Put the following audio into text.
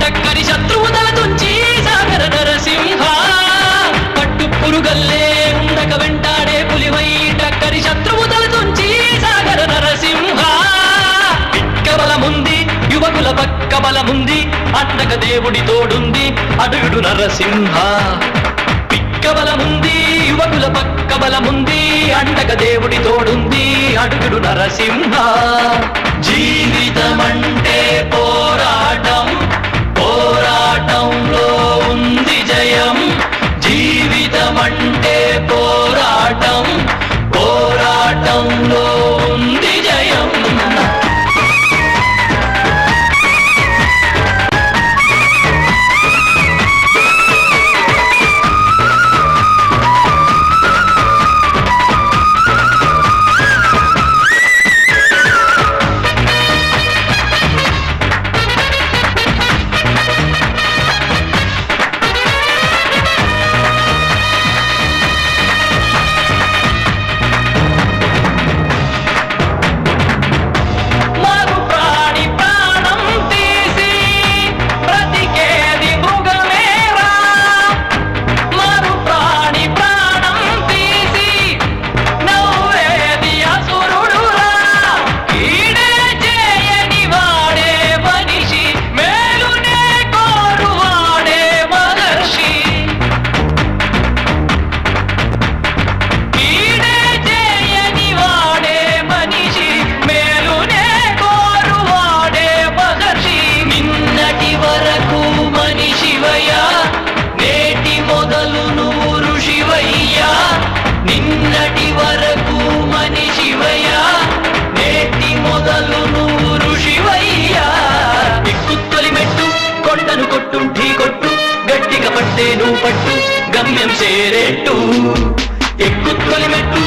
టక్కరి శత్రువు తల తుంచి సాగర నరసింహ పట్టు పురుగల్లే ఉండక వెంటాడే పులివై టక్కరి శత్రువు తల తుంచి సాగర నరసింహ పిక్కబలముంది యువకుల పక్క బలముంది అండక దేవుడి తోడుంది అడుగుడు నరసింహ పిక్కబలముంది యువకుల పక్క బలముంది అండక దేవుడి తోడుంది అడుగుడు నరసింహ జీవితమంటే పోరాటం పోరాటంలో ఉంది జయం జీవితమంటే పోరాటం పోరాటంలో ఉంది జయం నిన్నటి వరకు మనిషివయ్యా నేటి మొదలు నువ్వు ఋషివయ్యా ఎక్కుత్తొలి మెట్టు కొండను కొట్టు ఢీ కొట్టు గట్టిగా పట్టే నువ్వు పట్టు గమ్యం చేరేట్టు ఎక్కుత్తొలి మెట్టు